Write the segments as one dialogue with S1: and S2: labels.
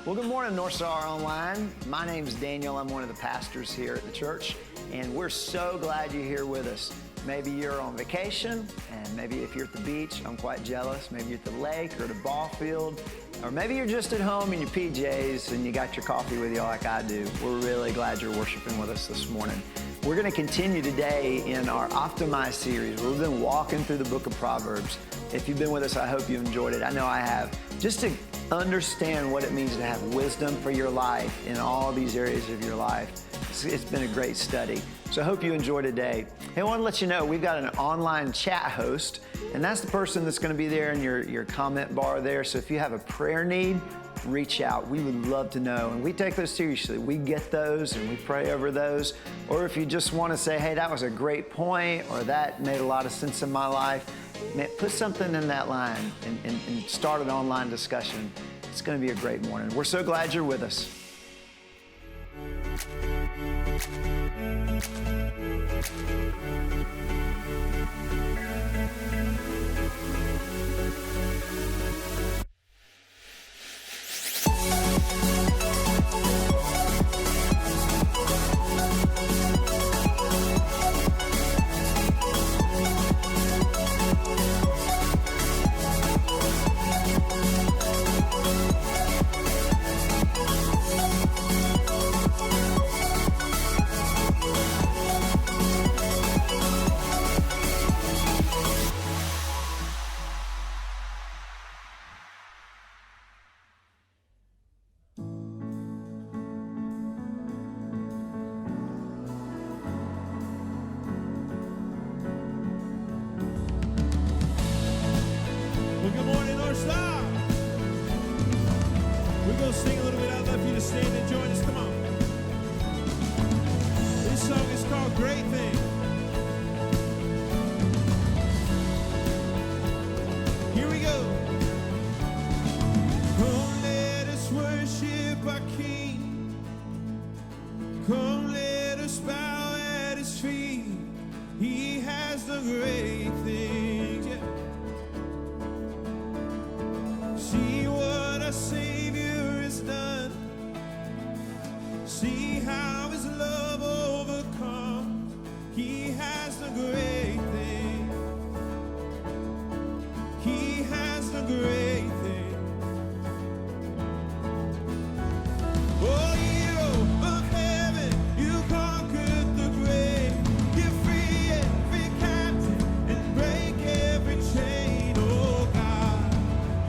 S1: Well, good morning, NorthStar Online. My name's Daniel. I'm one of the pastors here at the church, and we're so glad you're here with us. Maybe you're on vacation, and maybe if you're at the beach, I'm quite jealous. Maybe you're at the lake or at a ball field, or maybe you're just at home in your PJs and you got your coffee with you like I do. We're really glad you're worshiping with us this morning. We're going to continue today in our Optimize series. We've been walking through the book of Proverbs. If you've been with us, I hope you enjoyed it. I know I have. Just to understand what it means to have wisdom for your life in all these areas of your life. It's been a great study. So I hope you enjoy today. Hey, I want to let you know we've got an online chat host, and that's the person that's going to be there in your comment bar there. So if you have a prayer need, reach out. We would love to know, and we take those seriously. We get those and we pray over those. Or if you just want to say, hey, that was a great point, or that made a lot of sense in my life, man, put something in that line and start an online discussion. It's going to be a great morning. We're so glad you're with us.
S2: Well, good morning, NorthStar. We're going to sing a little bit. I'd love for you to stand and join us. Come on. This song is called Great Thing. Here we go. Come, let us worship our King. Come, let us bow at His feet. He has the great things. Yeah. See what our Savior has done. See how His love overcomes. He has the great thing. He has the great thing. Oh, hero of heaven, you conquered the grave. You free every captive and break every chain. Oh God,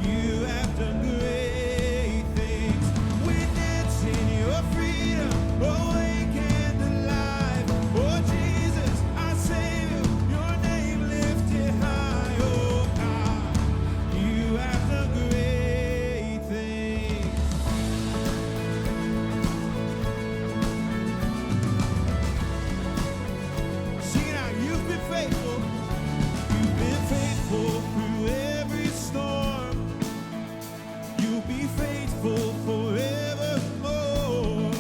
S2: you have done great things. We dance in your freedom, awake and alive. Oh Jesus, our Savior, your name lifted high. Oh God, you have done great things. Sing it out, you've been faithful. You've been faithful through every storm. You'll be faithful forevermore.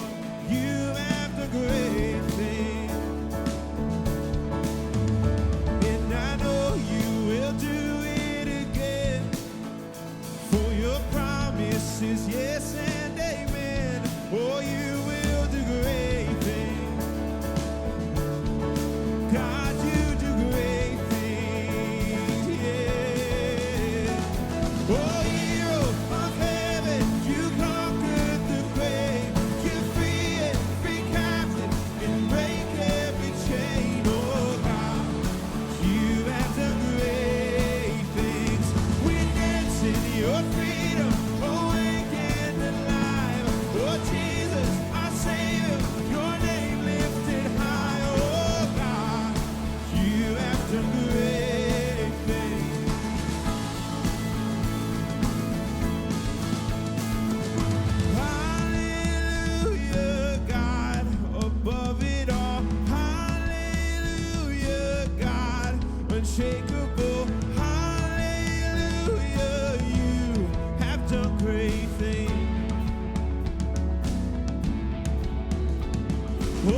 S2: You have the great thing. And I know you will do it again. For your promise is yes and amen. Oh, you will do great things. God, you do great things. Yeah. Oh, hero of heaven, you conquered the grave. You free every captive and break every chain. Oh God, you have done great things. We dance in your freedom, awake and alive. Oh Jesus, our Savior, your name lifted high. Oh God, you have done great things. Hallelujah, God, above it all. Hallelujah, God, unshakable. Hallelujah, you have done great things. Oh,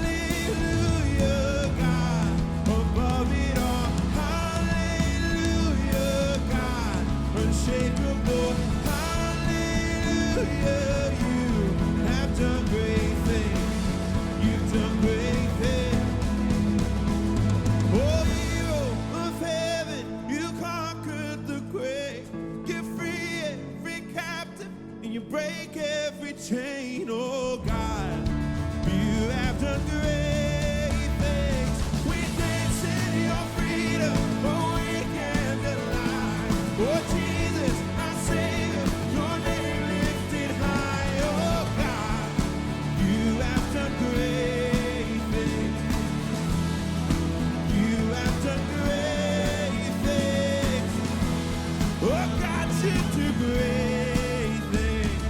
S2: hallelujah, God, above it all. Hallelujah, God, unshakable. Hallelujah. you have done great things. You've done great things. Oh, hero of heaven, you conquered the grave. You free every captive, and you break every chain. Oh, God, you have done great things. We dance in your freedom, oh, we can't deny. Oh, Jesus, our Savior, your name lifted high. Oh, God, you have done great things. You have done great things. Oh, God, you do great things.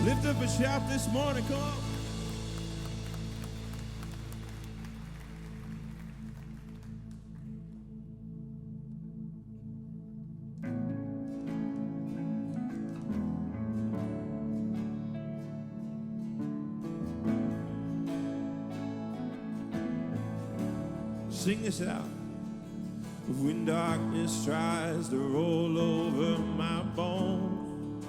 S2: Lift up a shout this morning, come on. Sing this out. When darkness tries to roll over my bones,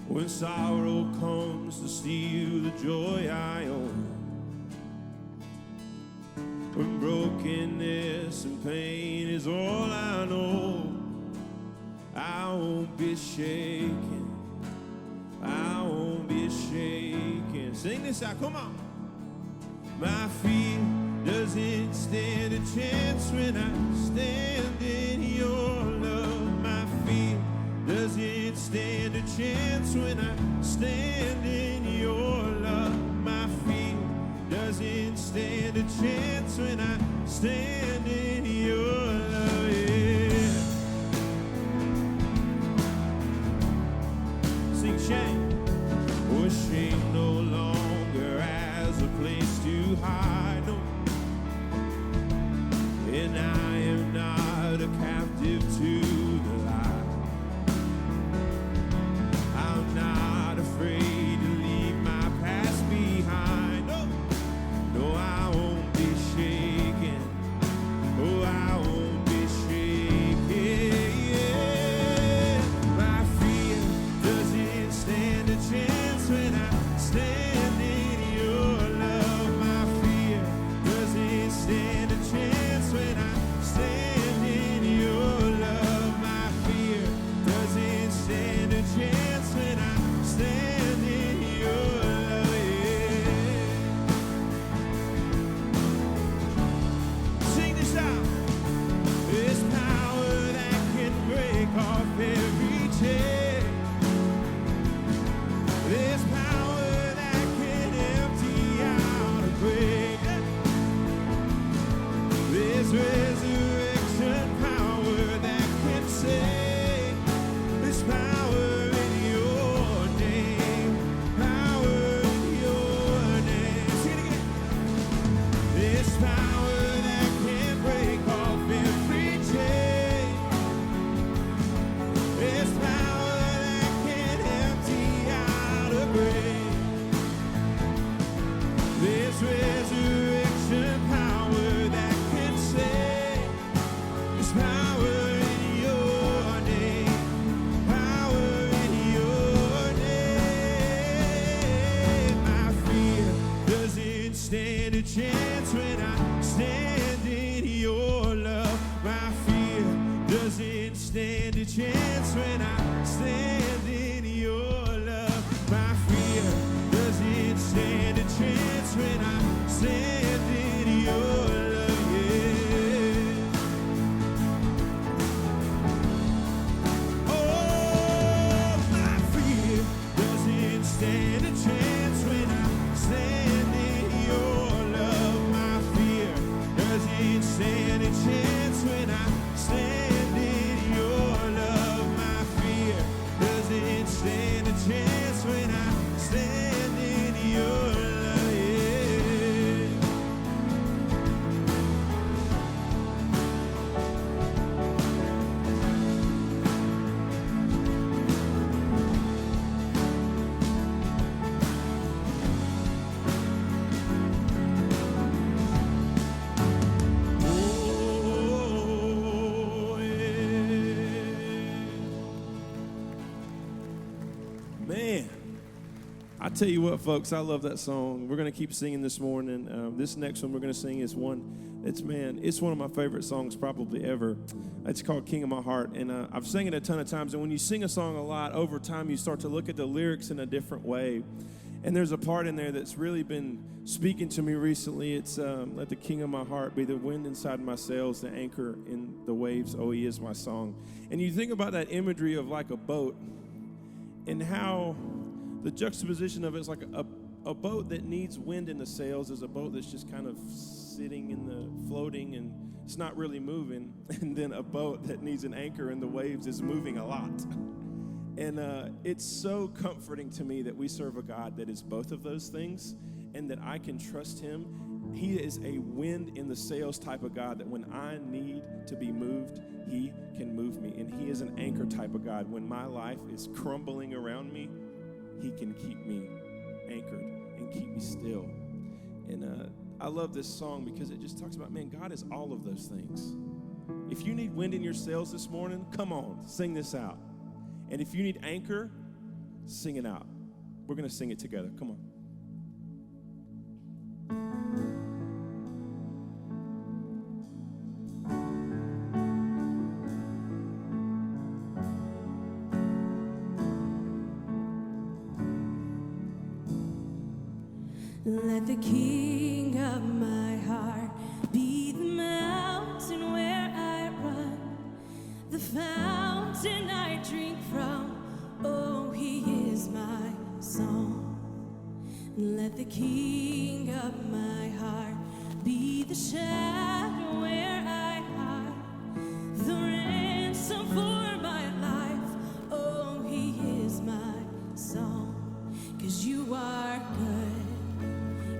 S2: when sorrow comes to steal the joy I own, when brokenness and pain is all I know, I won't be shaken. I won't be shaken. Sing this out, come on. My fear doesn't stand a chance when I stand in your love. My fear doesn't stand a chance when I stand in your love. My fear doesn't stand a chance when I stand in your love. Yeah. Sing shame. Oh, shame no longer has a place to hide. No. And I am not a captive to the lie. I'm not afraid to leave my past behind. No, no, I won't be shaken. I tell you what, folks, I love that song. We're going to keep singing this morning. This next one we're going to sing is one, it's one of my favorite songs probably ever. It's called King of My Heart, and I've sang it a ton of times, and when you sing a song a lot, over time you start to look at the lyrics in a different way. And there's a part in there that's really been speaking to me recently. It's let the King of my heart be the wind inside my sails, the anchor in the waves. Oh, he is my song. And you think about that imagery of like a boat and how the juxtaposition of it is like a boat that needs wind in the sails is a boat that's just kind of sitting in the floating and it's not really moving. And then a boat that needs an anchor in the waves is moving a lot. And it's so comforting to me that we serve a God that is both of those things and that I can trust him. He is a wind in the sails type of God that when I need to be moved, he can move me. And he is an anchor type of God. When my life is crumbling around me, he can keep me anchored and keep me still. And I love this song because it just talks about, man, God is all of those things. If you need wind in your sails this morning, come on, sing this out. And if you need anchor, sing it out. We're going to sing it together. Come on.
S3: Let the King of my heart be the mountain where I run, the fountain I drink from. Oh, he is my song. Let the King of my heart be the shadow where I hide, the ransom for my life. Oh, he is my song. 'Cause you are good,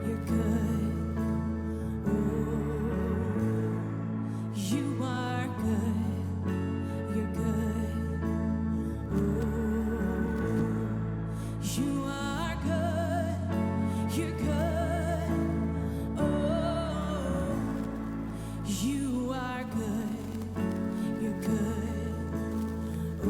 S3: you're good. Oh, you are good, you're good. Oh, you are good, you're good. Oh, you are good, you're good. Oh,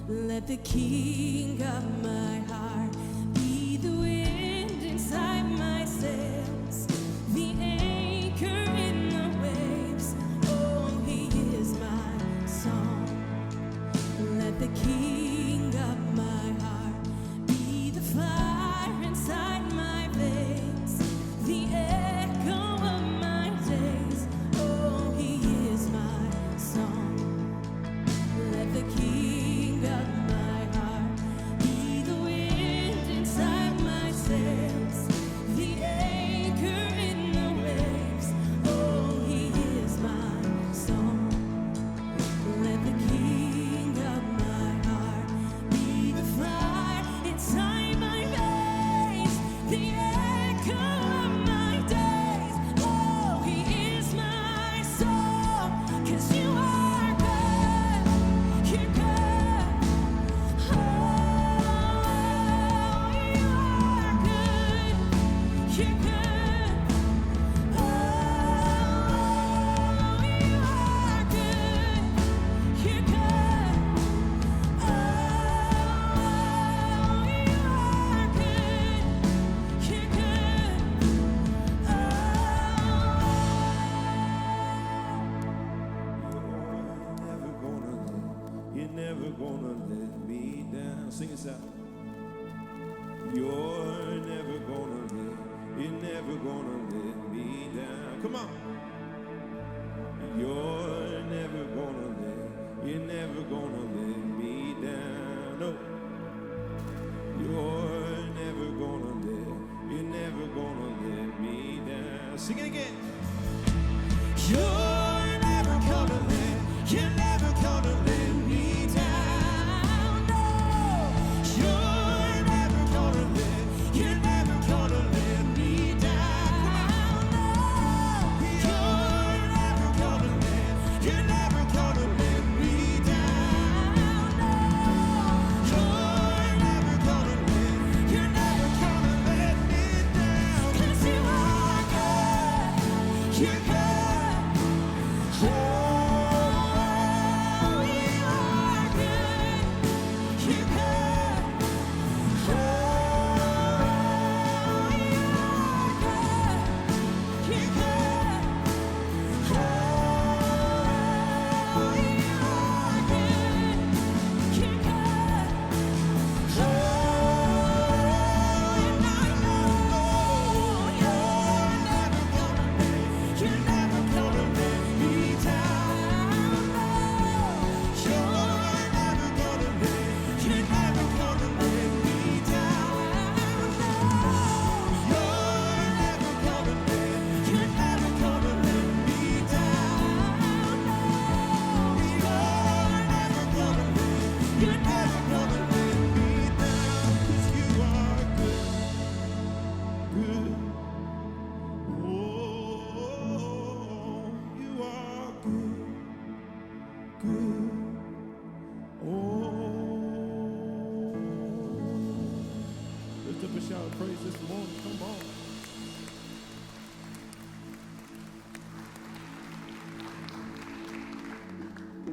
S3: let the King of my heart be the wind inside my sails, the anchor in the waves. Oh, he is my song. Let the King of my heart be the fire inside my veins, the echo of my days. Oh, he is my song. Let the King of my heart be the wind inside my sails, the anchor in the waves. Oh, he is my song. Let the King of my heart be the fire inside my veins, the echo of my days. Oh, he is my song. 'Cause you are good, you're good. Oh, you are good, you're good. Oh, you are good, you're good. Oh, you are good, you're good.
S2: You're never gonna let me down. Sing this out. You're never gonna let me down. Come on. You're never gonna let me down. No. You're never gonna let me down. Sing it again. You're never gonna let me down. No, you're never gonna let me down. No, you're never gonna let me down. No, you're never gonna let me down. 'Cause you are good, you're good. Oh, you are good, you're good.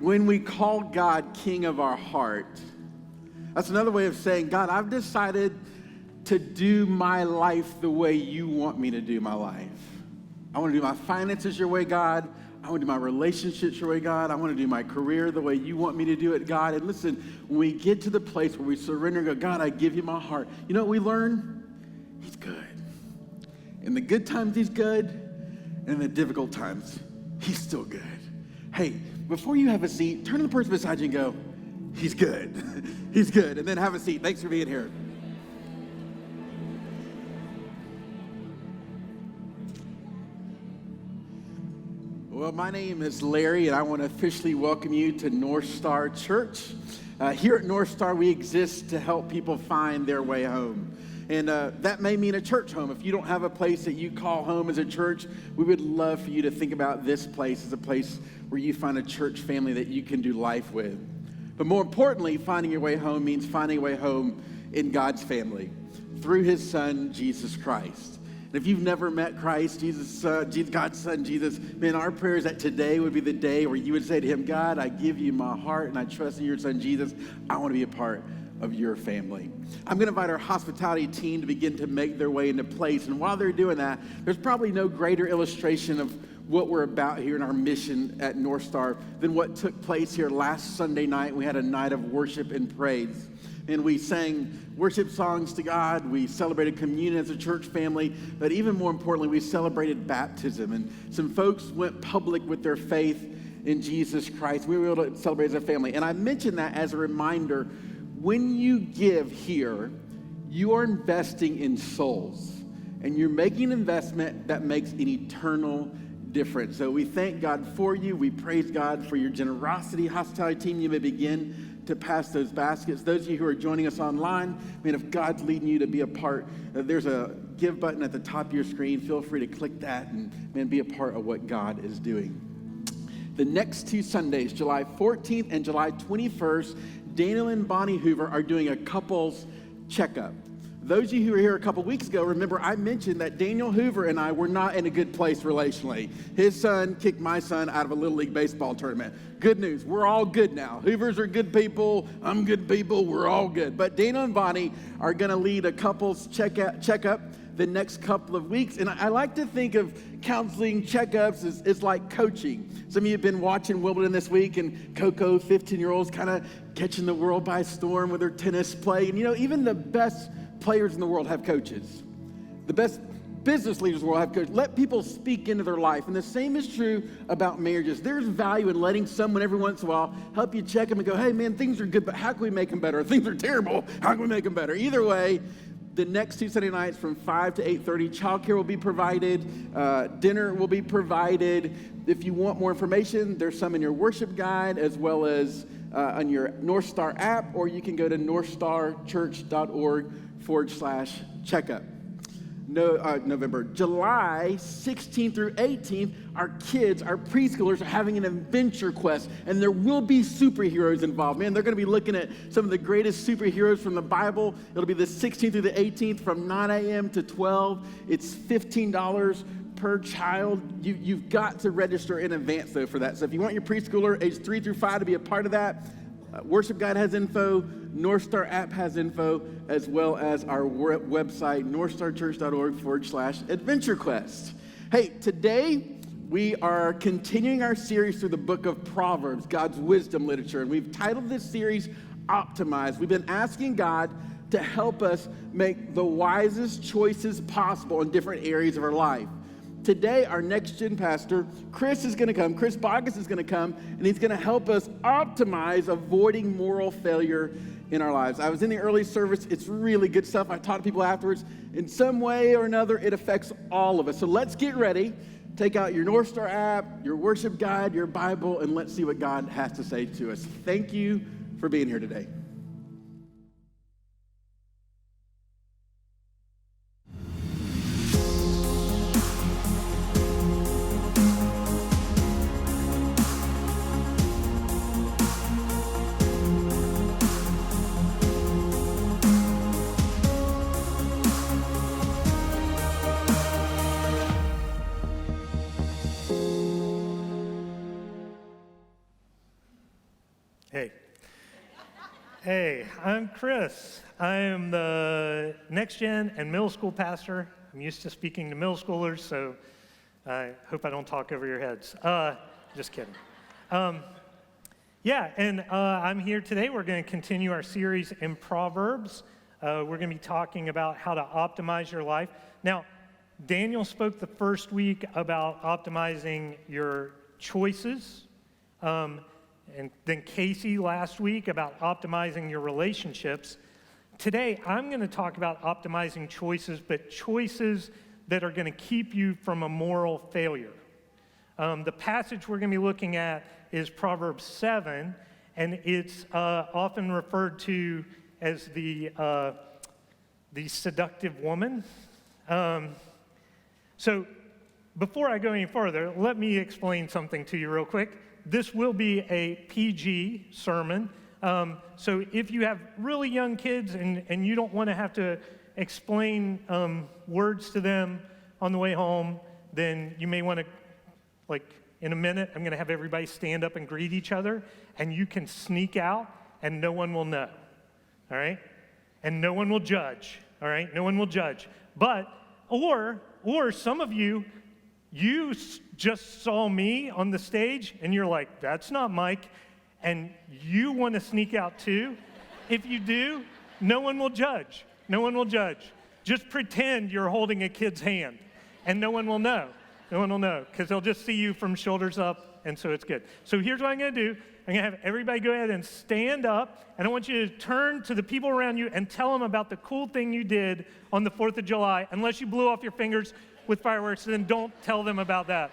S4: when we call God King of our heart, that's another way of saying, God, I've decided to do my life the way you want me to do my life. I want to do my finances your way, God. I want to do my relationships your way, God. I want to do my career the way you want me to do it, God. And listen, when we get to the place where we surrender and go, God, I give you my heart. You know what we learn? He's good. In the good times, he's good. And in the difficult times, he's still good. Hey, before you have a seat, turn to the person beside you and go, he's good. He's good. And then have a seat. Thanks for being here. Well, my name is Larry, and I want to officially welcome you to NorthStar Church. Here at NorthStar, we exist to help people find their way home. And that may mean a church home. If you don't have a place that you call home as a church, we would love for you to think about this place as a place where you find a church family that you can do life with. But more importantly, finding your way home means finding a way home in God's family through his son, Jesus Christ. And if you've never met Christ, God's son, Jesus, man, our prayer is that today would be the day where you would say to him, God, I give you my heart and I trust in your son, Jesus. I want to be a part of your family. I'm going to invite our hospitality team to begin to make their way into place. And while they're doing that, there's probably no greater illustration of what we're about here in our mission at NorthStar than what took place here last Sunday night. We had a night of worship and praise. And we sang worship songs to God. We celebrated communion as a church family. But even more importantly, we celebrated baptism. And some folks went public with their faith in Jesus Christ. We were able to celebrate as a family. And I mention that as a reminder, when you give here, you are investing in souls. And you're making an investment that makes an eternal difference. So we thank God for you. We praise God for your generosity. Hospitality team, you may begin to pass those baskets. Those of you who are joining us online, I mean, if God's leading you to be a part, there's a give button at the top of your screen. Feel free to click that and, man, be a part of what God is doing. The next 2 Sundays, July 14th and July 21st, Daniel and Bonnie Hoover are doing a couples checkup. Those of you who were here a couple weeks ago, remember I mentioned that Daniel Hoover and I were not in a good place relationally. His son kicked my son out of a Little League baseball tournament. Good news, we're all good now. Hoovers are good people, I'm good people, we're all good. But Daniel and Bonnie are going to lead a couples checkup the next couple of weeks. And I like to think of counseling checkups as like coaching. Some of you have been watching Wimbledon this week, and Coco, 15-year-old's kind of catching the world by storm with her tennis play. And you know, even the best players in the world have coaches. The best business leaders in the world have coaches. Let people speak into their life. And the same is true about marriages. There's value in letting someone every once in a while help you check them and go, hey man, things are good, but how can we make them better? Things are terrible, how can we make them better? Either way, the next 2 Sunday nights from 5 to 8:30, childcare will be provided, dinner will be provided. If you want more information, there's some in your worship guide as well as on your NorthStar app, or you can go to northstarchurch.org/checkup. November. July 16th through 18th, our kids, our preschoolers are having an adventure quest, and there will be superheroes involved. Man, they're going to be looking at some of the greatest superheroes from the Bible. It'll be the 16th through the 18th from 9 a.m. to 12. It's $15 per child. You've got to register in advance, though, for that. So if you want your preschooler age 3 through 5 to be a part of that, Worship Guide has info, NorthStar app has info, as well as our website, northstarchurch.org/adventure quest. Hey, today we are continuing our series through the book of Proverbs, God's wisdom literature, and we've titled this series Optimize. We've been asking God to help us make the wisest choices possible in different areas of our life. Today, our next-gen pastor, Chris Boggess is going to come, and he's going to help us optimize avoiding moral failure in our lives. I was in the early service. It's really good stuff. I taught to people afterwards. In some way or another, it affects all of us. So let's get ready. Take out your NorthStar app, your worship guide, your Bible, and let's see what God has to say to us. Thank you for being here today.
S5: Hey. Hey, I'm Chris. I am the next gen and middle school pastor. I'm used to speaking to middle schoolers, so I hope I don't talk over your heads. Just kidding. I'm here today. We're going to continue our series in Proverbs. We're going to be talking about how to optimize your life. Now, Daniel spoke the first week about optimizing your choices. And then Casey last week about optimizing your relationships. Today, I'm going to talk about optimizing choices, but choices that are going to keep you from a moral failure. The passage we're going to be looking at is Proverbs 7, and it's often referred to as the seductive woman. So before I go any further, let me explain something to you real quick. This will be a PG sermon, so if you have really young kids and you don't want to have to explain words to them on the way home, then you may want to, in a minute, I'm going to have everybody stand up and greet each other, and you can sneak out, and no one will know, all right? And no one will judge, all right? No one will judge. But, or some of you just saw me on the stage, and you're like, that's not Mike, and you want to sneak out too. If you do, no one will judge. No one will judge. Just pretend you're holding a kid's hand, and no one will know. No one will know, because they'll just see you from shoulders up, and so it's good. So here's what I'm going to do. I'm going to have everybody go ahead and stand up, and I want you to turn to the people around you and tell them about the cool thing you did on the 4th of July, unless you blew off your fingers with fireworks, then don't tell them about that.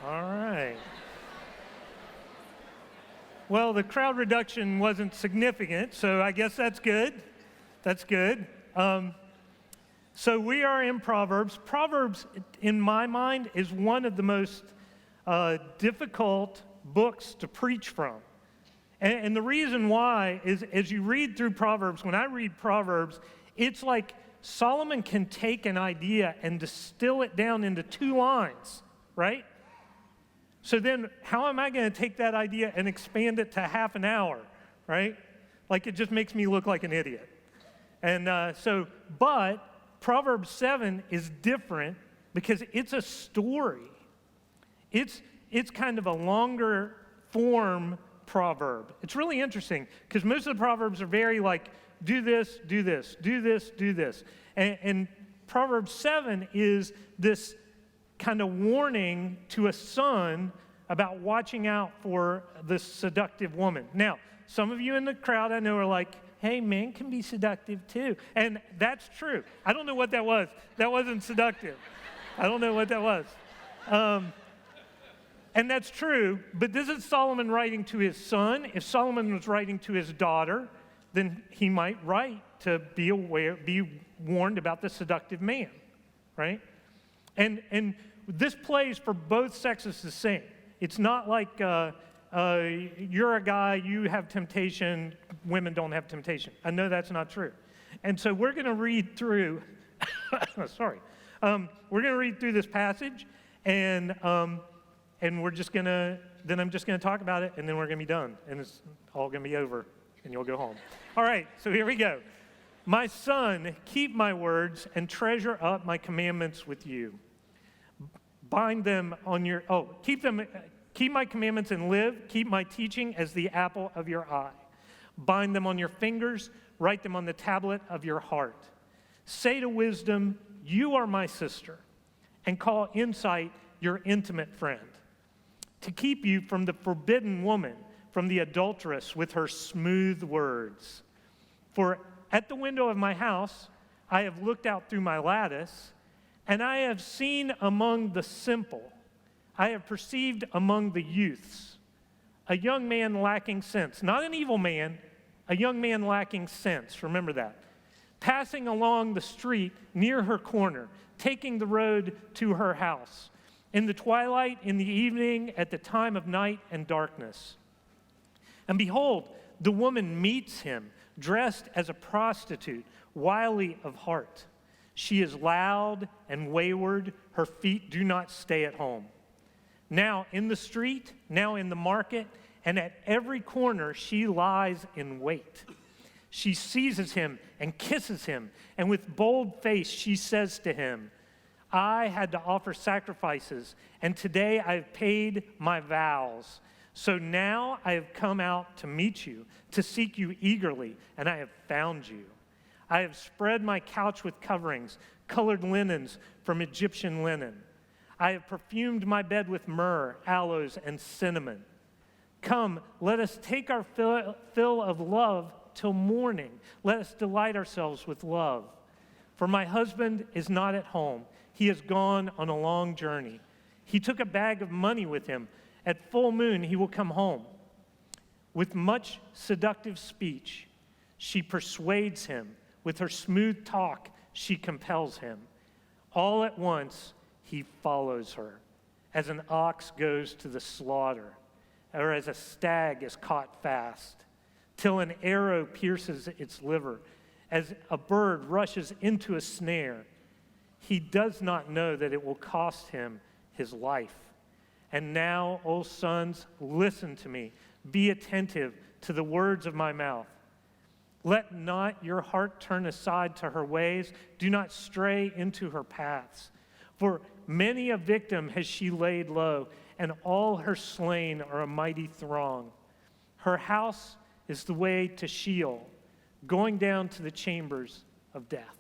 S5: All right. Well, the crowd reduction wasn't significant, so I guess that's good. That's good. So we are in Proverbs. Proverbs, in my mind, is one of the most difficult books to preach from. And the reason why is, as you read through Proverbs, when I read Proverbs, it's like Solomon can take an idea and distill it down into 2 lines, right? So then, how am I going to take that idea and expand it to half an hour, right? It just makes me look like an idiot. And but Proverbs 7 is different because it's a story. It's kind of a longer form proverb. It's really interesting because most of the Proverbs are very do this, do this, do this, do this. And Proverbs 7 is this kind of warning to a son about watching out for the seductive woman. Now, some of you in the crowd I know are like, hey, men can be seductive too. And that's true. I don't know what that was. That wasn't seductive. I don't know what that was. And that's true, but this is Solomon writing to his son. If Solomon was writing to his daughter, then he might write to be warned about the seductive man, right? And this plays for both sexes the same. It's not like you're a guy, you have temptation, women don't have temptation. I know that's not true. And so we're going to read through, we're going to read through this passage, and we're just going to, then I'm just going to talk about it, and then we're going to be done, and it's all going to be over, and you'll go home. All right, so here we go. My son, keep my words and treasure up my commandments with you. Bind them on your, keep my commandments and live. Keep my teaching as the apple of your eye. Bind them on your fingers. Write them on the tablet of your heart. Say to wisdom, you are my sister, and call insight your intimate friend. To keep you from the forbidden woman, from the adulteress with her smooth words. For at the window of my house, I have looked out through my lattice, and I have seen among the simple, I have perceived among the youths, a young man lacking sense. Not an evil man, a young man lacking sense. Remember that. passing along the street near her corner, taking the road to her house, in the twilight, in the evening, at the time of night and darkness. And behold, the woman meets him, dressed as a prostitute, wily of heart. She is loud and wayward. Her feet do not stay at home. Now in the street, now in the market, and at every corner she lies in wait. She seizes him and kisses him, and with bold face she says to him, I had to offer sacrifices, and today I have paid my vows. So now I have come out to meet you, to seek you eagerly, and I have found you. I have spread my couch with coverings, colored linens from Egyptian linen. I have perfumed my bed with myrrh, aloes, and cinnamon. Come, let us take our fill of love till morning. Let us delight ourselves with love. For my husband is not at home. He has gone on a long journey. He took a bag of money with him. At full moon he will come home. With much seductive speech, she persuades him. With her smooth talk, she compels him. All at once, he follows her, as an ox goes to the slaughter, or as a stag is caught fast, till an arrow pierces its liver, as a bird rushes into a snare. He does not know that it will cost him his life. And now, O sons, listen to me. Be attentive to the words of my mouth. Let not your heart turn aside to her ways. Do not stray into her paths. For many a victim has she laid low, and all her slain are a mighty throng. Her house is the way to Sheol, going down to the chambers of death.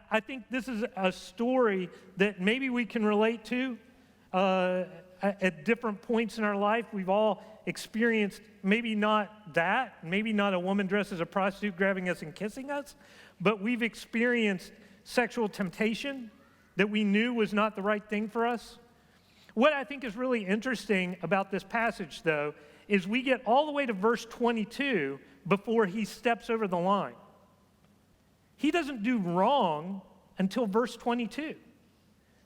S5: I think this is a story that maybe we can relate to at different points in our life. We've all experienced maybe not that, maybe not a woman dressed as a prostitute grabbing us and kissing us, but we've experienced sexual temptation that we knew was not the right thing for us. What I think is really interesting about this passage, though, is we get all the way to verse 22 before he steps over the line. He doesn't do wrong until verse 22.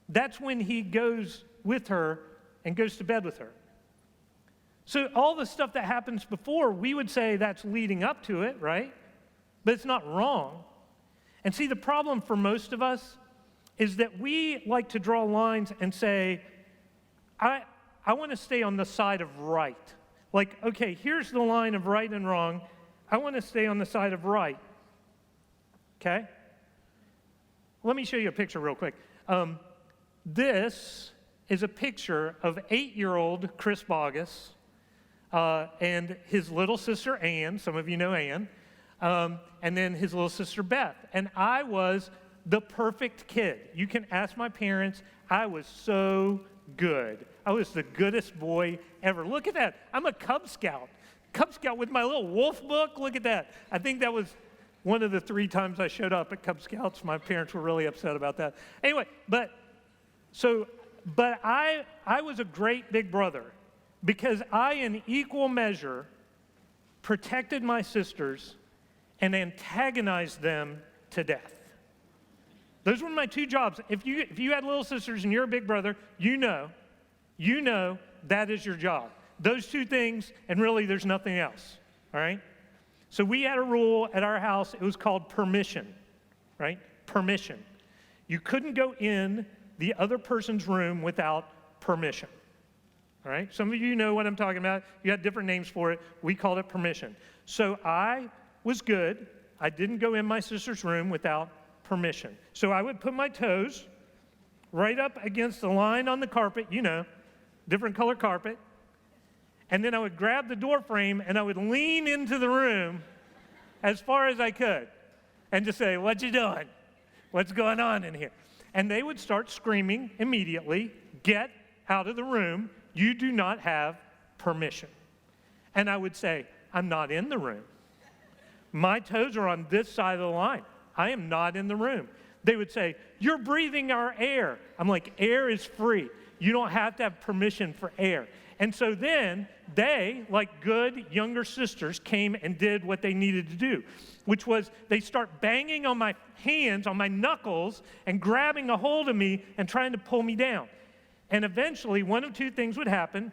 S5: That's when he goes with her and goes to bed with her. So all the stuff that happens before, we would say that's leading up to it, right? But it's not wrong. And see, the problem for most of us is that we like to draw lines and say, I want to stay on the side of right. Like, okay, here's the line of right and wrong. I want to stay on the side of right. Okay? Let me show you a picture real quick. This is a picture of 8-year-old Chris Boggess and his little sister Ann. Some of you know Ann. And then his little sister Beth. And I was the perfect kid. You can ask my parents. I was so good. I was the goodest boy ever. Look at that. I'm a Cub Scout. Cub Scout with my little wolf book. Look at that. I think that was one of the 3 times I showed up at Cub Scouts. My parents were really upset about that. Anyway, but I was a great big brother because I, in equal measure, protected my sisters and antagonized them to death. Those were my 2 jobs. If you had little sisters and you're a big brother, you know that is your job. Those 2 things, and really there's nothing else, all right? So we had a rule at our house. It was called permission, right? Permission. You couldn't go in the other person's room without permission, all right? Some of you know what I'm talking about. You had different names for it. We called it permission. So I was good. I didn't go in my sister's room without permission. So I would put my toes right up against the line on the carpet, different color carpet, and then I would grab the door frame and I would lean into the room as far as I could and just say, "What you doing? What's going on in here?" And they would start screaming immediately, "Get out of the room. You do not have permission." And I would say, "I'm not in the room. My toes are on this side of the line. I am not in the room." They would say, "You're breathing our air." I'm like, "Air is free. You don't have to have permission for air." And so then they, like good younger sisters, came and did what they needed to do, which was they start banging on my hands, on my knuckles, and grabbing a hold of me and trying to pull me down. And eventually, one of two things would happen.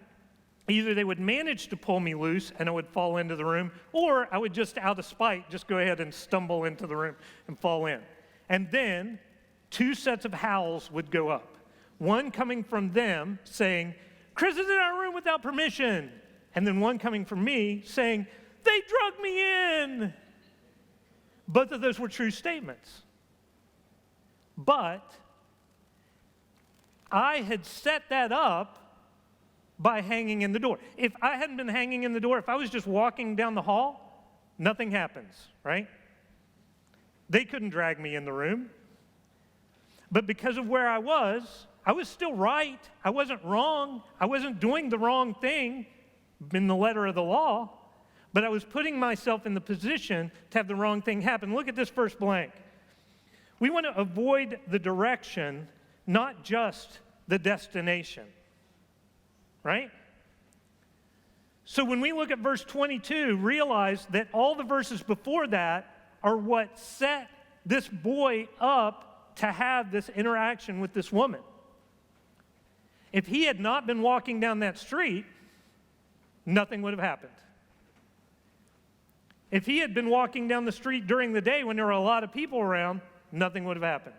S5: Either they would manage to pull me loose and I would fall into the room, or I would just, out of spite, just go ahead and stumble into the room and fall in. And then 2 sets of howls would go up. One coming from them saying, "Chris is in our room without permission." And then one coming from me saying, "They drug me in." Both of those were true statements. But I had set that up by hanging in the door. If I hadn't been hanging in the door, if I was just walking down the hall, nothing happens, right? They couldn't drag me in the room. But because of where I was still right. I wasn't wrong. I wasn't doing the wrong thing in the letter of the law, but I was putting myself in the position to have the wrong thing happen. Look at this first blank. We want to avoid the direction, not just the destination, right? So when we look at verse 22, realize that all the verses before that are what set this boy up to have this interaction with this woman. If he had not been walking down that street, nothing would have happened. If he had been walking down the street during the day when there were a lot of people around, nothing would have happened.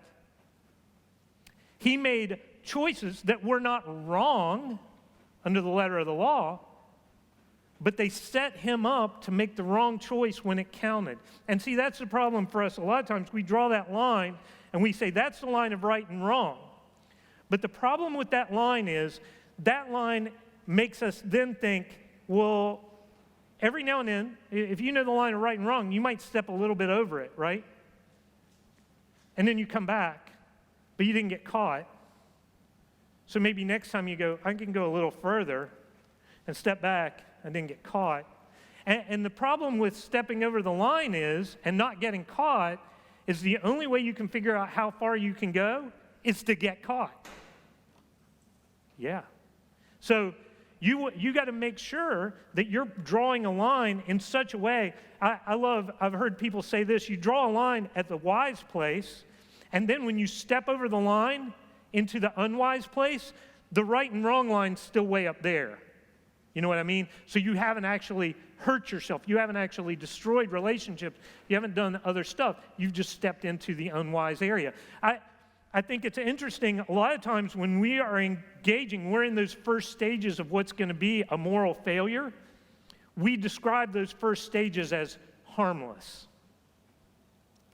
S5: He made choices that were not wrong under the letter of the law, but they set him up to make the wrong choice when it counted. And see, that's the problem for us. A lot of times we draw that line and we say that's the line of right and wrong. But the problem with that line is that line makes us then think, well, every now and then, if you know the line of right and wrong, you might step a little bit over it, right? And then you come back, but you didn't get caught. So maybe next time you go, I can go a little further and step back. I didn't get caught. And the problem with stepping over the line is, and not getting caught, is the only way you can figure out how far you can go is to get caught. Yeah. So you got to make sure that you're drawing a line in such a way. I've heard people say this, you draw a line at the wise place, and then when you step over the line into the unwise place, the right and wrong line's still way up there. You know what I mean? So you haven't actually hurt yourself. You haven't actually destroyed relationships. You haven't done other stuff. You've just stepped into the unwise area. I think it's interesting, a lot of times when we are engaging, we're in those first stages of what's going to be a moral failure. We describe those first stages as harmless,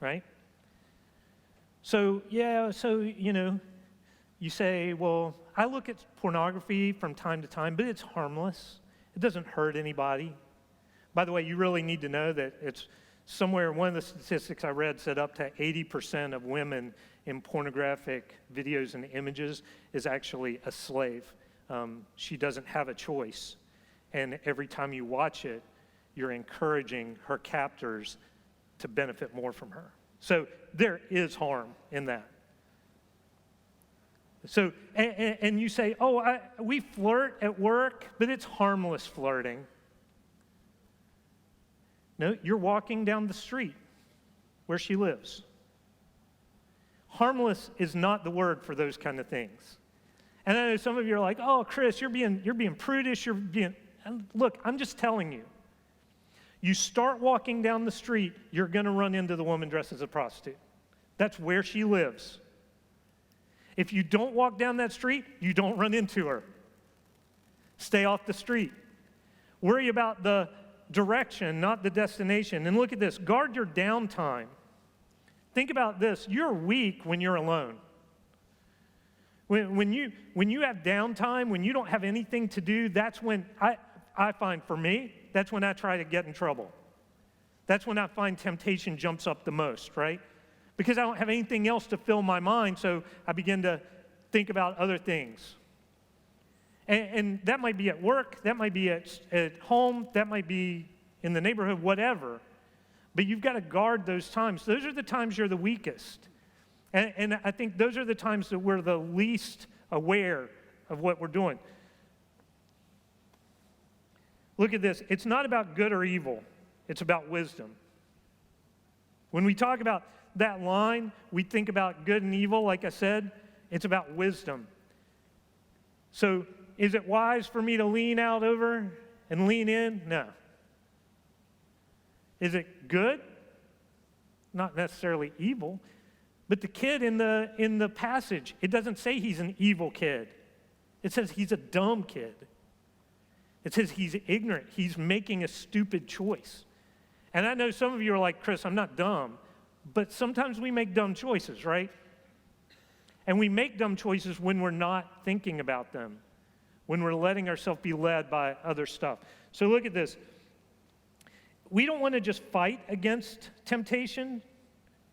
S5: right? So, you say, well, I look at pornography from time to time, but it's harmless. It doesn't hurt anybody. By the way, you really need to know that it's somewhere, one of the statistics I read said up to 80% of women in pornographic videos and images is actually a slave. She doesn't have a choice. And every time you watch it, you're encouraging her captors to benefit more from her. So there is harm in that. So, and you say, we flirt at work, but it's harmless flirting. No, you're walking down the street where she lives. Harmless is not the word for those kind of things. And I know some of you are like, "Oh, Chris, you're being prudish. Look, I'm just telling you. You start walking down the street, you're going to run into the woman dressed as a prostitute. That's where she lives. If you don't walk down that street, you don't run into her. Stay off the street. Worry about the direction, not the destination. And look at this. Guard your downtime. Think about this. You're weak when you're alone. When you have downtime, when you don't have anything to do, that's when, I find for me, that's when I try to get in trouble. That's when I find temptation jumps up the most, right? Because I don't have anything else to fill my mind, so I begin to think about other things. And that might be at work, that might be at home, that might be in the neighborhood, whatever. But you've got to guard those times. Those are the times you're the weakest. And I think those are the times that we're the least aware of what we're doing. Look at this. It's not about good or evil. It's about wisdom. When we talk about that line, we think about good and evil, like I said. It's about wisdom. So is it wise for me to lean out over and lean in? No. Is it good? Not necessarily evil. But the kid in the passage, it doesn't say he's an evil kid. It says he's a dumb kid. It says he's ignorant. He's making a stupid choice. And I know some of you are like, Chris, I'm not dumb. But sometimes we make dumb choices, right? And we make dumb choices when we're not thinking about them, when we're letting ourselves be led by other stuff. So look at this. We don't want to just fight against temptation.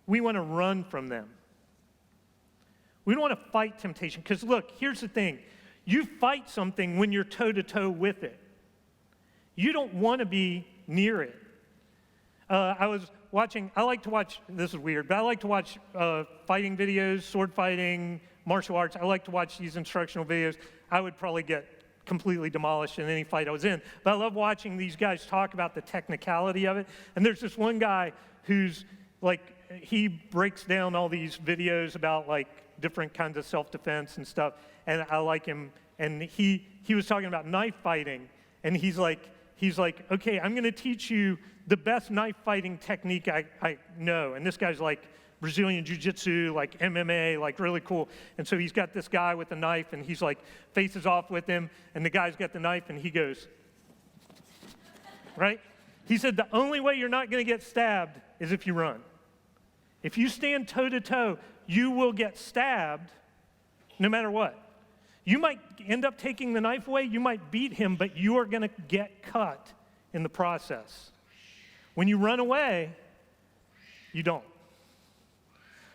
S5: We want to run from them. We don't want to fight temptation. Because look, here's the thing. You fight something when you're toe-to-toe with it. You don't want to be near it. I like to watch, this is weird, but I like to watch fighting videos, sword fighting, martial arts. I like to watch these instructional videos. I would probably get completely demolished in any fight I was in. But I love watching these guys talk about the technicality of it. And there's this one guy who's like, he breaks down all these videos about like different kinds of self-defense and stuff. And I like him. And he was talking about knife fighting. And he's like, okay, I'm going to teach you the best knife fighting technique I know. And this guy's like Brazilian Jiu-Jitsu, like MMA, like really cool. And so he's got this guy with a knife, and he's like faces off with him, and the guy's got the knife, and he goes, right? He said the only way you're not going to get stabbed is if you run. If you stand toe-to-toe, you will get stabbed no matter what. You might end up taking the knife away, you might beat him, but you are going to get cut in the process. When you run away, you don't.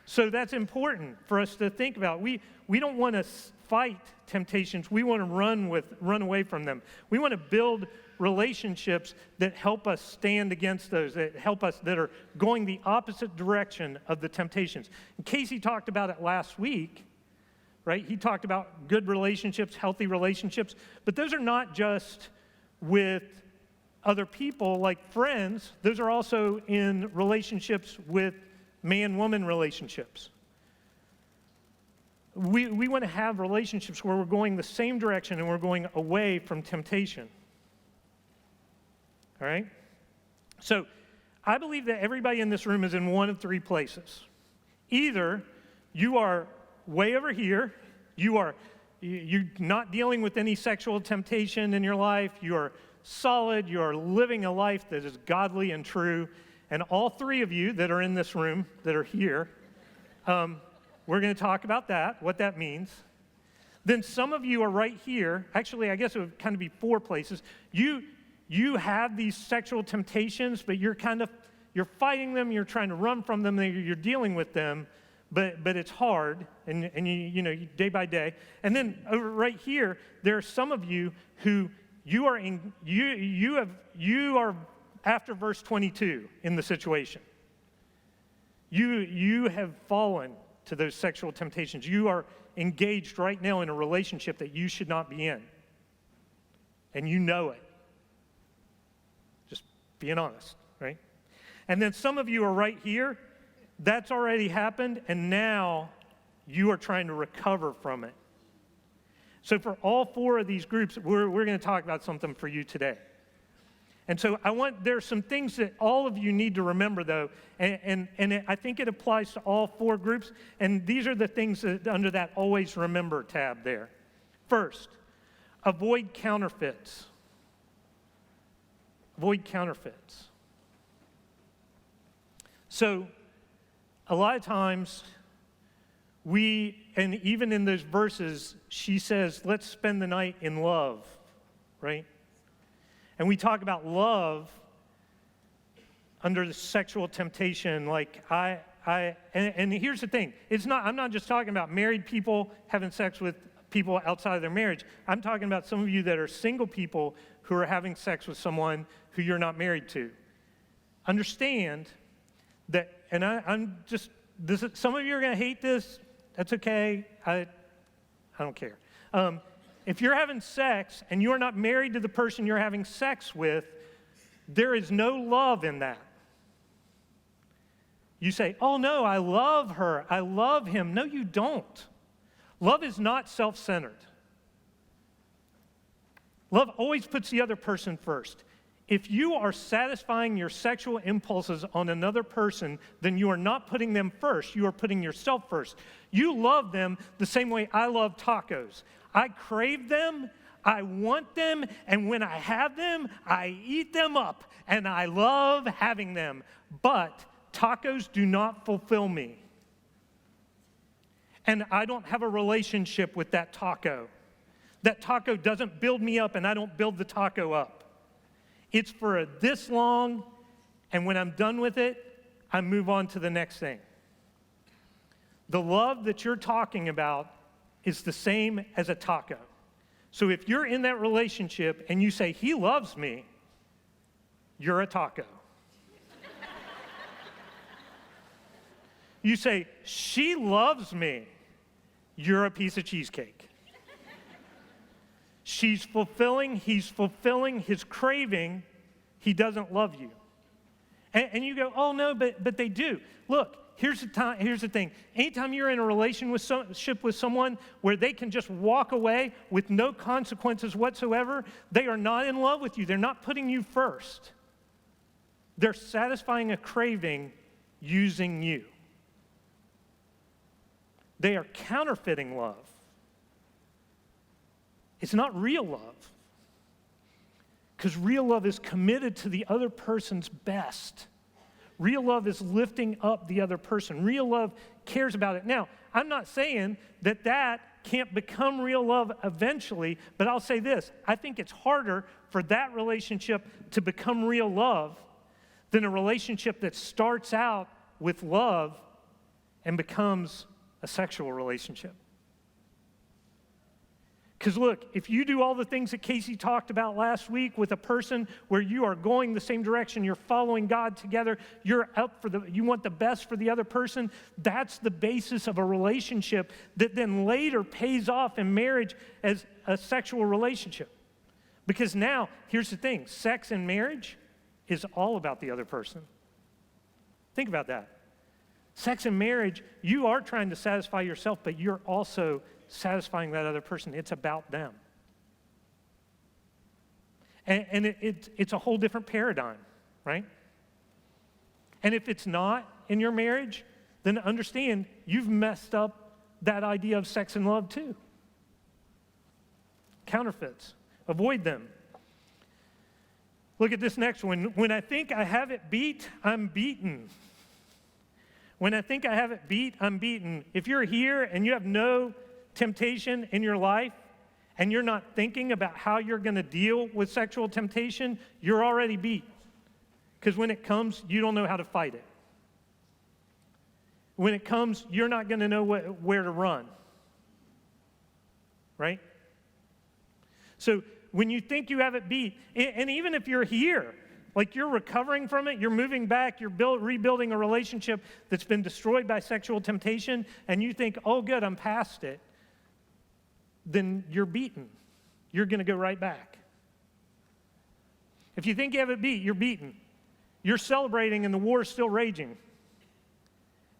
S5: So that's important for us to think about. We don't want to fight temptations. We want to run away from them. We want to build relationships that help us stand against those, that help us, that are going the opposite direction of the temptations. And Casey talked about it last week, right? He talked about good relationships, healthy relationships, but those are not just with other people like friends. Those are also in relationships with man-woman relationships. We want to have relationships where we're going the same direction and we're going away from temptation. All right? So I believe that everybody in this room is in one of three places. Either you are way over here, you're not dealing with any sexual temptation in your life, you're solid, you're living a life that is godly and true, and all three of you that are in this room, that are here, we're going to talk about that, what that means. Then some of you are right here. Actually, I guess it would kind of be four places. You have these sexual temptations, but you're fighting them, you're trying to run from them, you're dealing with them, but it's hard, and you day by day. And then over right here, there are some of you who you are after verse 22 in the situation. You have fallen to those sexual temptations. You are engaged right now in a relationship that you should not be in. And you know it. Just being honest, right? And then some of you are right here. That's already happened, and now you are trying to recover from it. So for all four of these groups, we're going to talk about something for you today. And so there's some things that all of you need to remember, though, and I think it applies to all four groups, and these are the things that under that always remember tab there. First, avoid counterfeits. Avoid counterfeits. So a lot of times and even in those verses, she says, let's spend the night in love, right? And we talk about love under the sexual temptation, like and here's the thing, I'm not just talking about married people having sex with people outside of their marriage. I'm talking about some of you that are single people who are having sex with someone who you're not married to. Understand that, and some of you are going to hate this. That's okay. I don't care. if you're having sex and you're not married to the person you're having sex with, there is no love in that. You say, oh no, I love her, I love him. No, you don't. Love is not self-centered. Love always puts the other person first. If you are satisfying your sexual impulses on another person, then you are not putting them first. You are putting yourself first. You love them the same way I love tacos. I crave them, I want them, and when I have them, I eat them up, and I love having them. But tacos do not fulfill me. And I don't have a relationship with that taco. That taco doesn't build me up, and I don't build the taco up. It's for this long, and when I'm done with it, I move on to the next thing. The love that you're talking about is the same as a taco. So if you're in that relationship and you say, he loves me, you're a taco. You say, she loves me, you're a piece of cheesecake. She's fulfilling, he's fulfilling his craving, he doesn't love you. And you go, oh no, but they do. Look, here's the thing. Anytime you're in a relationship with someone where they can just walk away with no consequences whatsoever, they are not in love with you. They're not putting you first. They're satisfying a craving using you. They are counterfeiting love. It's not real love. Because real love is committed to the other person's best. Real love is lifting up the other person. Real love cares about it. Now, I'm not saying that can't become real love eventually, but I'll say this. I think it's harder for that relationship to become real love than a relationship that starts out with love and becomes a sexual relationship. Because look, if you do all the things that Casey talked about last week with a person where you are going the same direction, you're following God together, you want the best for the other person, that's the basis of a relationship that then later pays off in marriage as a sexual relationship. Because now, here's the thing, sex in marriage is all about the other person. Think about that. Sex in marriage, you are trying to satisfy yourself, but you're also satisfying that other person. It's about them. And it's a whole different paradigm, right? And if it's not in your marriage, then understand you've messed up that idea of sex and love too. Counterfeits. Avoid them. Look at this next one. When I think I have it beat, I'm beaten. When I think I have it beat, I'm beaten. If you're here and you have no temptation in your life and you're not thinking about how you're going to deal with sexual temptation, you're already beat. Because when it comes, you don't know how to fight it. When it comes, you're not going to know where to run. Right? So when you think you have it beat, and even if you're here, like you're recovering from it, you're moving back, you're rebuilding a relationship that's been destroyed by sexual temptation, and you think, oh good, I'm past it, then you're beaten. You're going to go right back. If you think you have it beat, you're beaten. You're celebrating and the war is still raging.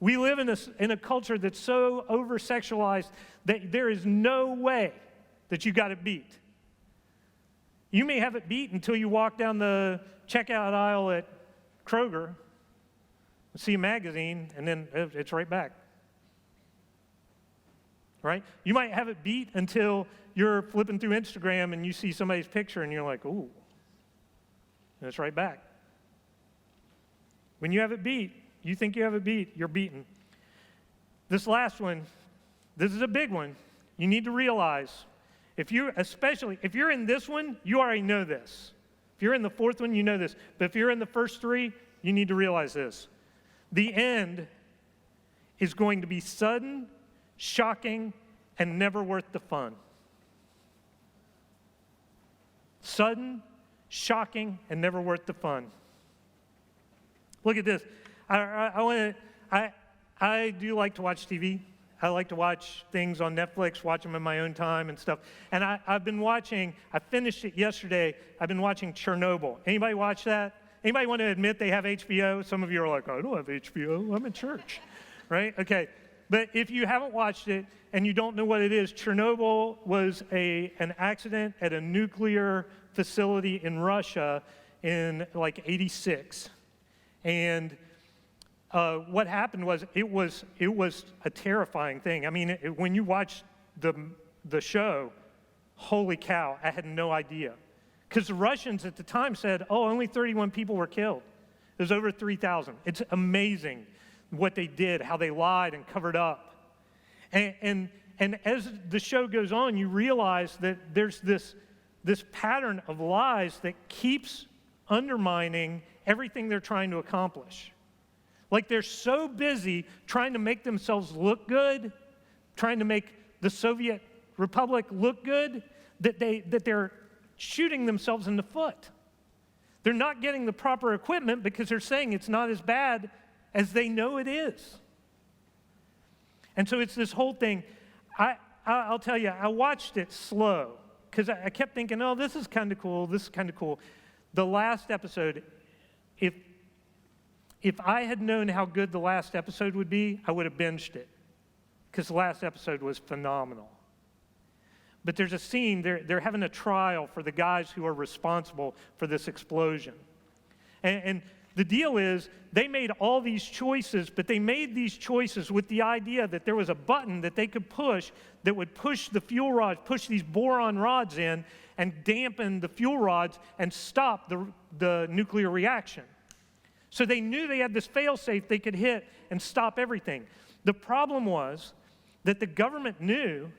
S5: We live in a culture that's so over-sexualized that there is no way that you got it beat. You may have it beat until you walk down the checkout aisle at Kroger, see a magazine, and then it's right back. Right? You might have it beat until you're flipping through Instagram and you see somebody's picture and you're like, ooh, and it's right back. When you have it beat, you think you have it beat, you're beaten. This last one, this is a big one. You need to realize, especially if you're in this one, you already know this. If you're in the fourth one, you know this. But if you're in the first three, you need to realize this. The end is going to be sudden, shocking, and never worth the fun. Sudden, shocking, and never worth the fun. Look at this. I do like to watch TV. I like to watch things on Netflix, watch them in my own time and stuff. And I've been watching, I finished it yesterday, I've been watching Chernobyl. Anybody watch that? Anybody want to admit they have HBO? Some of you are like, I don't have HBO, I'm in church, right? Okay, but if you haven't watched it and you don't know what it is, Chernobyl was an accident at a nuclear facility in Russia in like 86. And what happened was it was a terrifying thing. I mean, when you watch the show, holy cow, I had no idea. Because the Russians at the time said, oh, only 31 people were killed. There's over 3,000. It's amazing what they did, how they lied and covered up. And as the show goes on, you realize that there's this pattern of lies that keeps undermining everything they're trying to accomplish. Like they're so busy trying to make themselves look good, trying to make the Soviet Republic look good, that they're shooting themselves in the foot. They're not getting the proper equipment because they're saying it's not as bad as they know it is. And so it's this whole thing. I'll tell you, I watched it slow because I kept thinking, oh, this is kind of cool, this is kind of cool. The last episode, if I had known how good the last episode would be, I would have binged it because the last episode was phenomenal. But there's a scene, they're having a trial for the guys who are responsible for this explosion. And the deal is, they made all these choices, but they made these choices with the idea that there was a button that they could push that would push the fuel rods, push these boron rods in and dampen the fuel rods and stop the nuclear reaction. So they knew they had this fail-safe they could hit and stop everything. The problem was that the government knew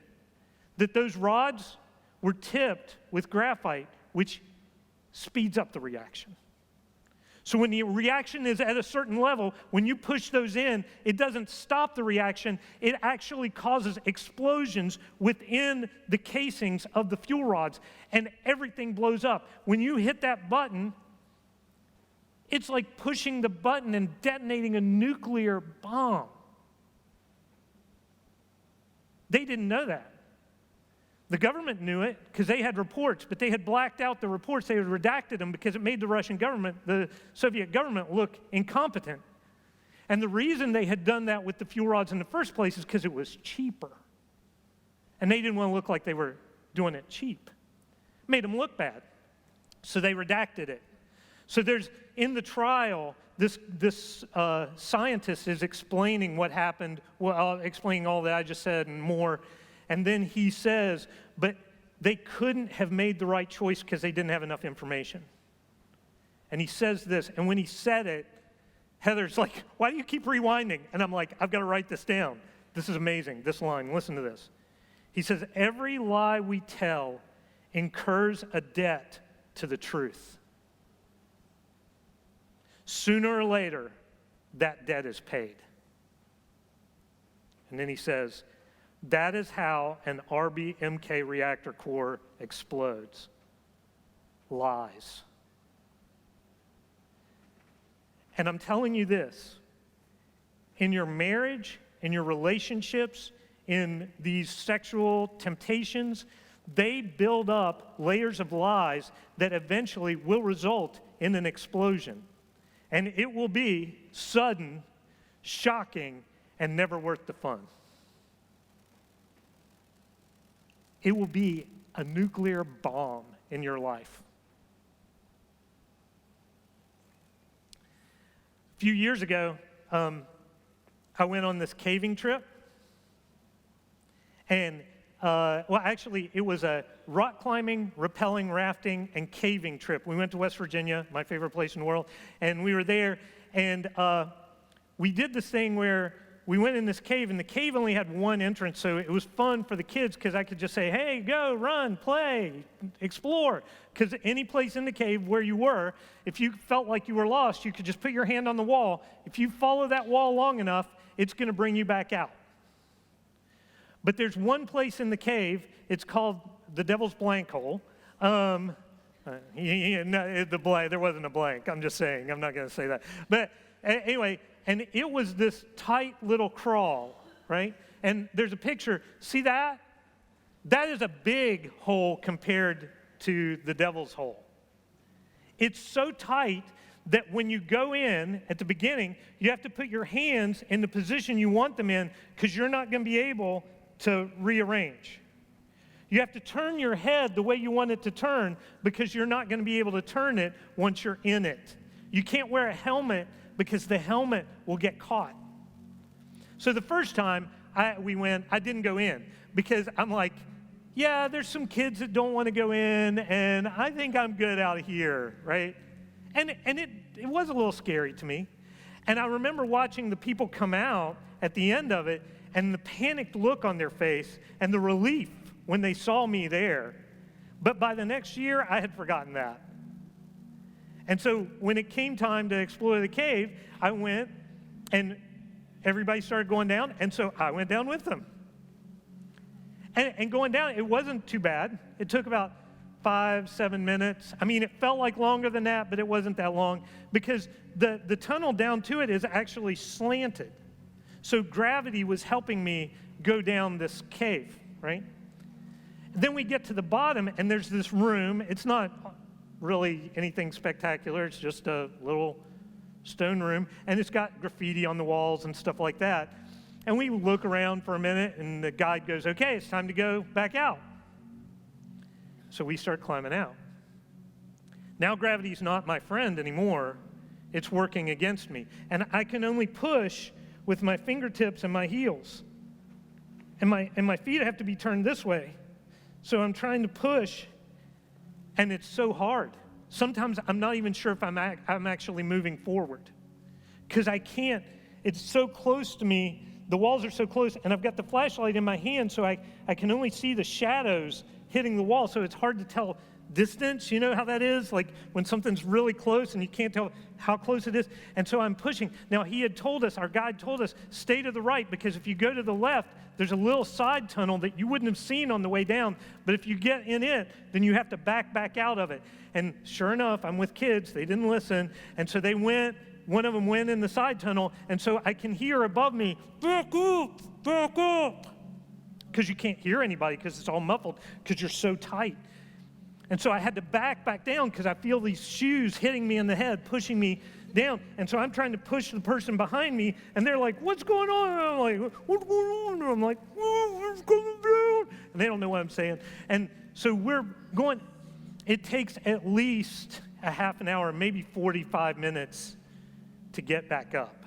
S5: that those rods were tipped with graphite, which speeds up the reaction. So when the reaction is at a certain level, when you push those in, it doesn't stop the reaction, it actually causes explosions within the casings of the fuel rods, and everything blows up. When you hit that button, it's like pushing the button and detonating a nuclear bomb. They didn't know that. The government knew it because they had reports, but they had blacked out the reports. They had redacted them because it made the Russian government, the Soviet government, look incompetent. And the reason they had done that with the fuel rods in the first place is because it was cheaper. And they didn't want to look like they were doing it cheap. It made them look bad. So they redacted it. So there's, in the trial, this scientist is explaining what happened, explaining all that I just said and more. And then he says, but they couldn't have made the right choice because they didn't have enough information. And he says this, and when he said it, Heather's like, why do you keep rewinding? And I'm like, I've got to write this down. This is amazing, this line, listen to this. He says, every lie we tell incurs a debt to the truth. Sooner or later, that debt is paid. And then he says, that is how an RBMK reactor core explodes. Lies. And I'm telling you this, in your marriage, in your relationships, in these sexual temptations, they build up layers of lies that eventually will result in an explosion. And it will be sudden, shocking, and never worth the fun. It will be a nuclear bomb in your life. A few years ago, I went on this caving trip. And, actually, it was a rock climbing, rappelling, rafting, and caving trip. We went to West Virginia, my favorite place in the world, and we were there, and we did this thing where we went in this cave, and the cave only had one entrance, so it was fun for the kids because I could just say, hey, go, run, play, explore. Because any place in the cave where you were, if you felt like you were lost, you could just put your hand on the wall. If you follow that wall long enough, it's going to bring you back out. But there's one place in the cave, it's called the Devil's Blank Hole. There wasn't a blank, I'm just saying, I'm not going to say that. But anyway, and it was this tight little crawl, right? And there's a picture. See that? That is a big hole compared to the devil's hole. It's so tight that when you go in at the beginning, you have to put your hands in the position you want them in because you're not going to be able to rearrange. You have to turn your head the way you want it to turn because you're not going to be able to turn it once you're in it. You can't wear a helmet because the helmet will get caught. So the first time we went, I didn't go in because I'm like, yeah, there's some kids that don't want to go in, and I think I'm good out of here, right? And it was a little scary to me. And I remember watching the people come out at the end of it, and the panicked look on their face, and the relief when they saw me there. But by the next year, I had forgotten that. And so when it came time to explore the cave, I went, and everybody started going down, and so I went down with them. And going down, it wasn't too bad. It took about 5-7 minutes. I mean, it felt like longer than that, but it wasn't that long because the tunnel down to it is actually slanted. So gravity was helping me go down this cave, right? Then we get to the bottom, and there's this room. It's not really anything spectacular. It's just a little stone room, and it's got graffiti on the walls and stuff like that. And we look around for a minute, and the guide goes, okay, it's time to go back out. So we start climbing out. Now gravity's not my friend anymore. It's working against me. And I can only push with my fingertips and my heels. And my feet have to be turned this way. So I'm trying to push, and it's so hard. Sometimes I'm not even sure if I'm actually moving forward because I can't. It's so close to me. The walls are so close, and I've got the flashlight in my hand, so I can only see the shadows hitting the wall, so it's hard to tell distance. You know how that is? Like when something's really close and you can't tell how close it is. And so I'm pushing. Now, he had told us, our guide told us, stay to the right, because if you go to the left, there's a little side tunnel that you wouldn't have seen on the way down. But if you get in it, then you have to back out of it. And sure enough, I'm with kids. They didn't listen. And so they went. One of them went in the side tunnel, and so I can hear above me, back up, because you can't hear anybody because it's all muffled because you're so tight. And so I had to back down because I feel these shoes hitting me in the head, pushing me down. And so I'm trying to push the person behind me, and they're like, what's going on? And I'm like, what's going on? And I'm like, oh, it's coming down. And they don't know what I'm saying. And so we're going. It takes at least a half an hour, maybe 45 minutes to get back up.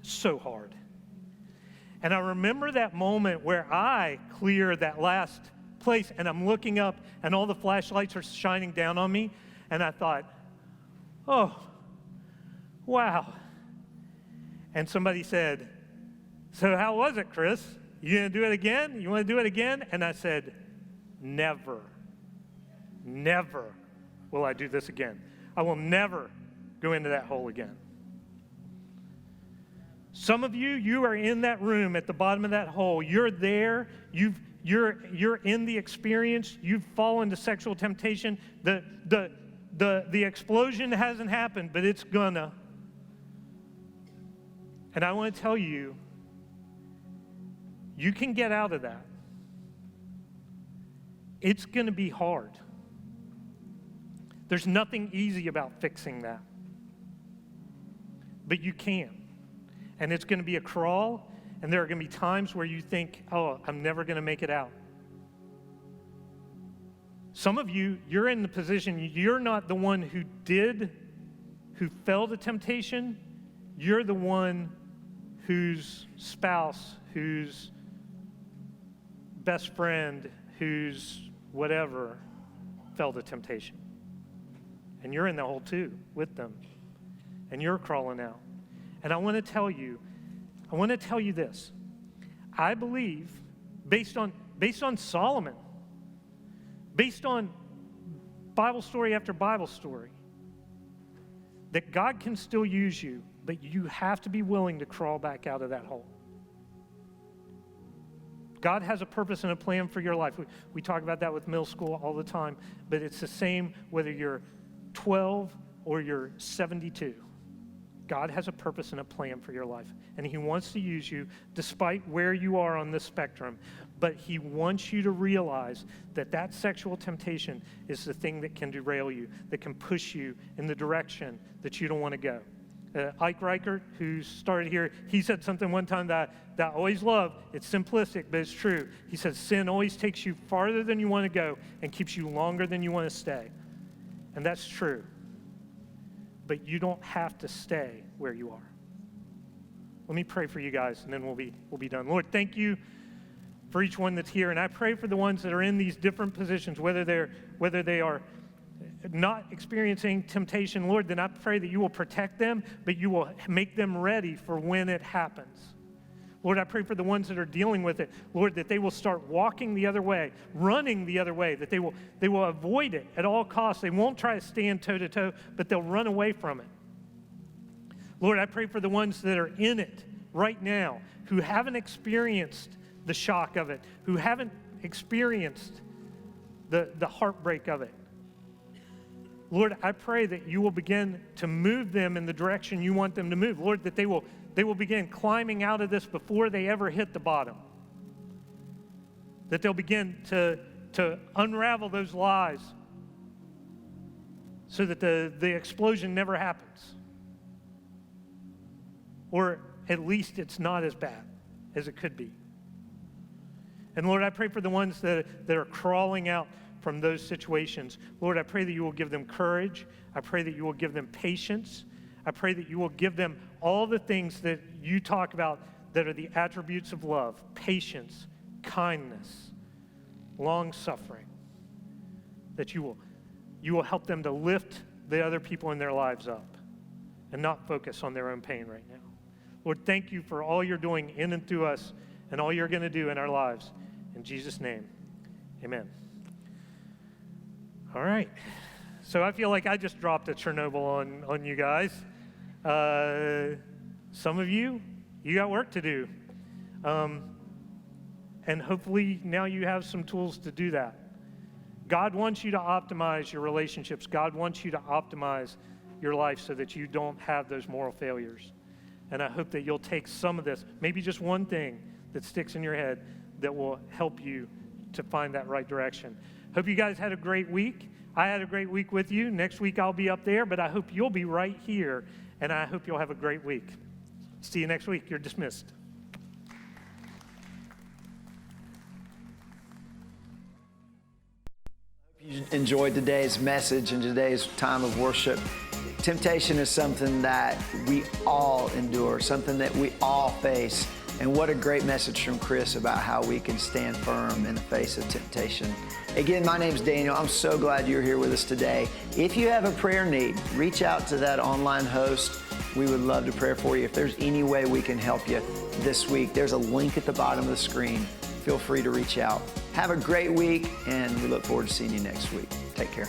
S5: So hard. And I remember that moment where I clear that last place, and I'm looking up, and all the flashlights are shining down on me, and I thought, oh, wow. And somebody said, so how was it, Chris? You gonna do it again? You want to do it again? And I said, never will I do this again. I will never go into that hole again. Some of you are in that room at the bottom of that hole. You're there. You're in the experience. You've fallen to sexual temptation. The explosion hasn't happened, but it's gonna. And I want to tell you, you can get out of that. It's going to be hard. There's nothing easy about fixing that. But you can. And it's going to be a crawl, and there are going to be times where you think, oh, I'm never going to make it out. Some of you, you're in the position, you're not the one who fell to temptation. You're the one whose spouse, whose best friend, whose whatever fell to temptation. And you're in the hole too with them. And you're crawling out. And I want to tell you this. I believe, based on Solomon, based on Bible story after Bible story, that God can still use you, but you have to be willing to crawl back out of that hole. God has a purpose and a plan for your life. We talk about that with middle school all the time, but it's the same whether you're 12 or you're 72. God has a purpose and a plan for your life, and he wants to use you despite where you are on this spectrum, but he wants you to realize that that sexual temptation is the thing that can derail you, that can push you in the direction that you don't want to go. Ike Reichert, who started here, he said something one time that I always love. It's simplistic, but it's true. He says, sin always takes you farther than you want to go and keeps you longer than you want to stay. And that's true. But you don't have to stay where you are. Let me pray for you guys, and then we'll be done. Lord, thank you for each one that's here, and I pray for the ones that are in these different positions, whether they are not experiencing temptation, Lord, then I pray that you will protect them, but you will make them ready for when it happens. Lord, I pray for the ones that are dealing with it, Lord, that they will start walking the other way, running the other way, that they will avoid it at all costs. They won't try to stand toe-to-toe, but they'll run away from it. Lord, I pray for the ones that are in it right now, who haven't experienced the shock of it, who haven't experienced the heartbreak of it. Lord, I pray that you will begin to move them in the direction you want them to move. Lord, that they will begin climbing out of this before they ever hit the bottom. That they'll begin to unravel those lies so that the explosion never happens. Or at least it's not as bad as it could be. And Lord, I pray for the ones that are crawling out from those situations. Lord, I pray that you will give them courage. I pray that you will give them patience. I pray that you will give them all the things that you talk about that are the attributes of love: patience, kindness, long-suffering. That you will help them to lift the other people in their lives up and not focus on their own pain right now. Lord, thank you for all you're doing in and through us and all you're going to do in our lives. In Jesus' name, amen. All right. So I feel like I just dropped a Chernobyl on you guys. Some of you got work to do. And hopefully now you have some tools to do that. God wants you to optimize your relationships. God wants you to optimize your life so that you don't have those moral failures. And I hope that you'll take some of this, maybe just one thing that sticks in your head that will help you to find that right direction. Hope you guys had a great week. I had a great week with you. Next week I'll be up there, but I hope you'll be right here, and I hope you'll have a great week. See you next week. You're dismissed.
S1: You enjoyed today's message and today's time of worship. Temptation is something that we all endure, something that we all face. And what a great message from Chris about how we can stand firm in the face of temptation. Again, my name's Daniel. I'm so glad you're here with us today. If you have a prayer need, reach out to that online host. We would love to pray for you. If there's any way we can help you this week, there's a link at the bottom of the screen. Feel free to reach out. Have a great week, and we look forward to seeing you next week. Take care.